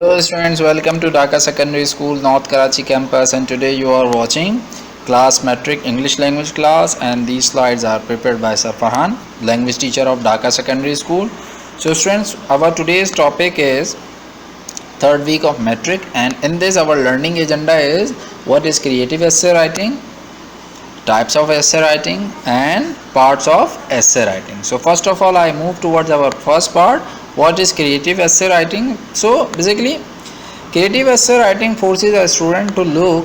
Hello students, welcome to Dhaka Secondary School, North Karachi campus, and today you are watching class metric English language class, and these slides are prepared by Sir Farhan, language teacher of Dhaka Secondary School. So students, our today's topic is third week of metric, and in this our learning agenda is what is creative essay writing, types of essay writing, and parts of essay writing. So first of all, I move towards our first part. What is creative essay writing? So basically, creative essay writing forces a student to look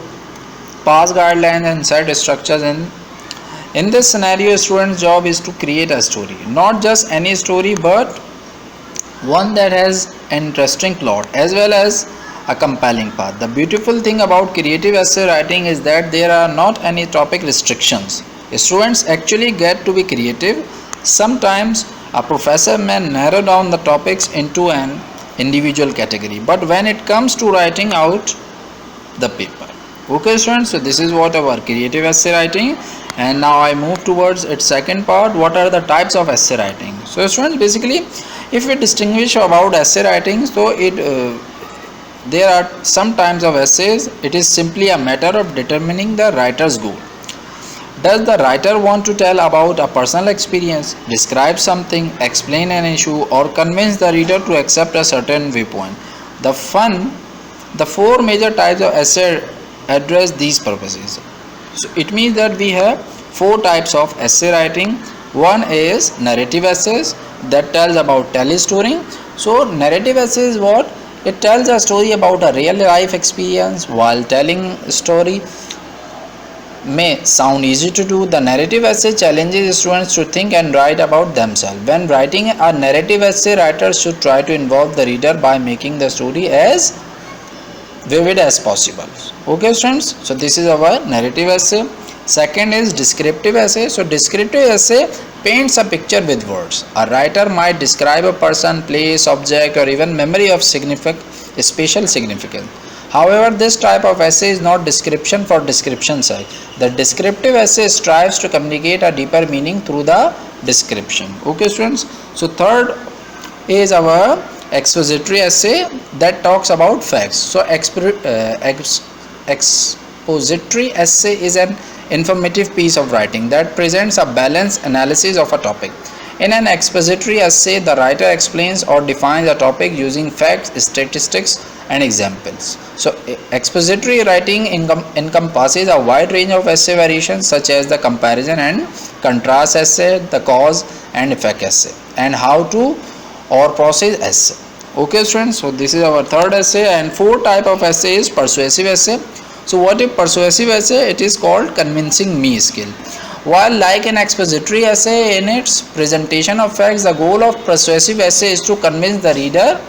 past guidelines and set structures. In this scenario, a student's job is to create a story, not just any story, but one that has an interesting plot as well as a compelling path. The beautiful thing about creative essay writing is that there are not any topic restrictions. Students actually get to be creative. Sometimes a professor may narrow down the topics into an individual category, but when it comes to writing out the paper. Okay students, so this is what our creative essay writing, and now I move towards its second part. What are the types of essay writing? So students, basically if we distinguish about essay writing, so there are some types of essays. It is simply a matter of determining the writer's goal. Does the writer want to tell about a personal experience, describe something, explain an issue, or convince the reader to accept a certain viewpoint? The four major types of essay address these purposes. So it means that we have four types of essay writing. One is narrative essays that tells about story. So narrative essay is what? It tells a story about a real life experience. While telling a story may sound easy to do, the narrative essay challenges students to think and write about themselves. When writing a narrative essay, writers should try to involve the reader by making the story as vivid as possible. Okay students, so this is our narrative essay. Second is descriptive essay. So descriptive essay paints a picture with words. A writer might describe a person, place, object, or even memory of special significance. However, this type of essay is not description for description's sake. The descriptive essay strives to communicate a deeper meaning through the description. Okay students, so third is our expository essay that talks about facts. So expository essay is an informative piece of writing that presents a balanced analysis of a topic. In an expository essay, the writer explains or defines a topic using facts, statistics, and examples. So expository writing encompasses a wide range of essay variations such as the comparison and contrast essay, the cause and effect essay, and how to or process essay. Okay students, so this is our third essay. And fourth type of essay is persuasive essay. So what is persuasive essay? It is called convincing me skill. While like an expository essay in its presentation of facts, the goal of persuasive essay is to convince the reader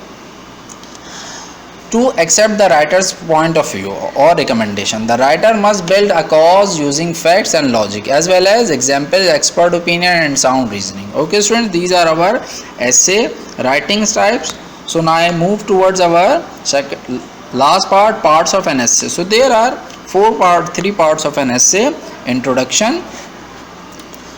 to accept the writer's point of view or recommendation. The writer must build a cause using facts and logic as well as examples, expert opinion, and sound reasoning. Okay students, these are our essay writing types. So now I move towards our last part, parts of an essay. So there are three parts of an essay. Introduction.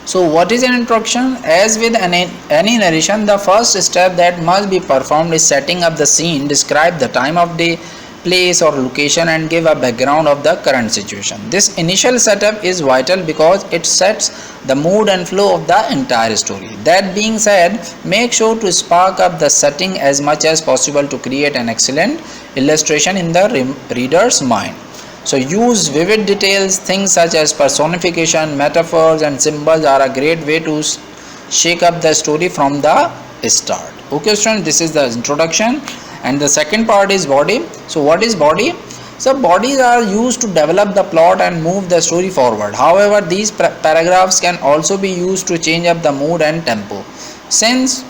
So what is an introduction? As with any narration, the first step that must be performed is setting up the scene, describe the time of day, place or location, and give a background of the current situation. This initial setup is vital because it sets the mood and flow of the entire story. That being said, make sure to spark up the setting as much as possible to create an excellent illustration in the reader's mind. So use vivid details. Things such as personification, metaphors, and symbols are a great way to shake up the story from the start. Okay students, this is the introduction. And the second part is body. So what is body? So bodies are used to develop the plot and move the story forward. However, these paragraphs can also be used to change up the mood and tempo. Since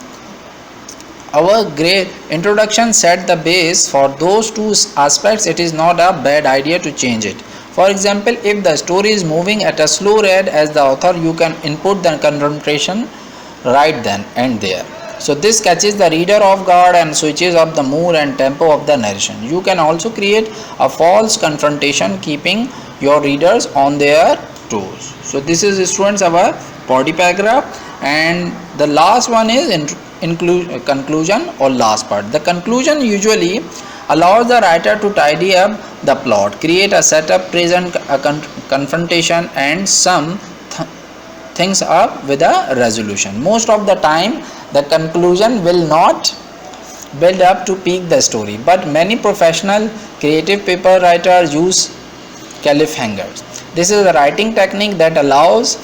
our great introduction set the base for those two aspects, it is not a bad idea to change it. For example, if the story is moving at a slow rate as the author, you can input the confrontation right then and there. So this catches the reader off guard and switches up the mood and tempo of the narration. You can also create a false confrontation, keeping your readers on their toes. So this is students our body paragraph, and the last one is conclusion or last part. The conclusion usually allows the writer to tidy up the plot, create a setup, present a confrontation, and sum things up with a resolution. Most of the time, the conclusion will not build up to peak the story, but many professional creative paper writers use cliffhangers. This is a writing technique that allows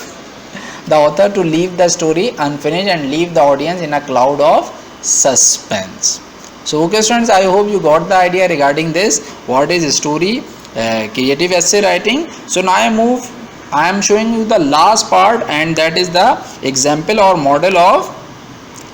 the author to leave the story unfinished and leave the audience in a cloud of suspense. So okay students, I hope you got the idea regarding this, what is story, creative essay writing. So now I am showing you the last part, and that is the example or model of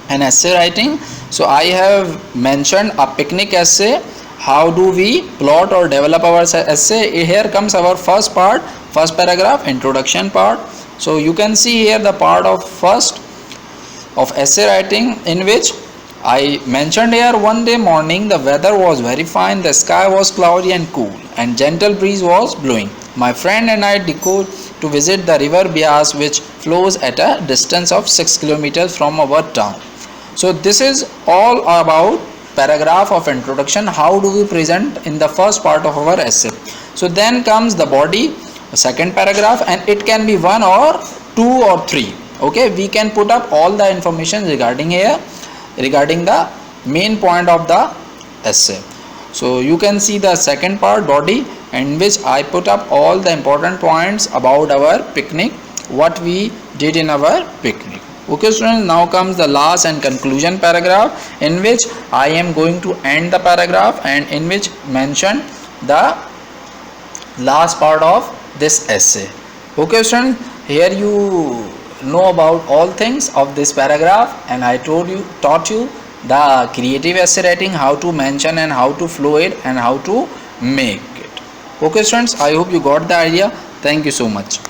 an essay writing. So I have mentioned a picnic essay. How do we plot or develop our essay? Here comes our first part, first paragraph, introduction part. So you can see here the part of first of essay writing, in which I mentioned here, one day morning the weather was very fine, the sky was cloudy and cool, and gentle breeze was blowing. My friend and I decided to visit the river Bias, which flows at a distance of 6 kilometers from our town. So this is all about paragraph of introduction. How do we present in the first part of our essay? So then comes the body, second paragraph, and it can be 1 or 2 or 3. Okay, we can put up all the information regarding here, regarding the main point of the essay. So you can see the second part, body, in which I put up all the important points about our picnic, what we did in our picnic. Okay students, now comes the last and conclusion paragraph, in which I am going to end the paragraph and in which mention the last part of this essay. Okay students, here you know about all things of this paragraph, and I taught you the creative essay writing, how to mention and how to flow it and how to make it. Okay students, I hope you got the idea. Thank you so much.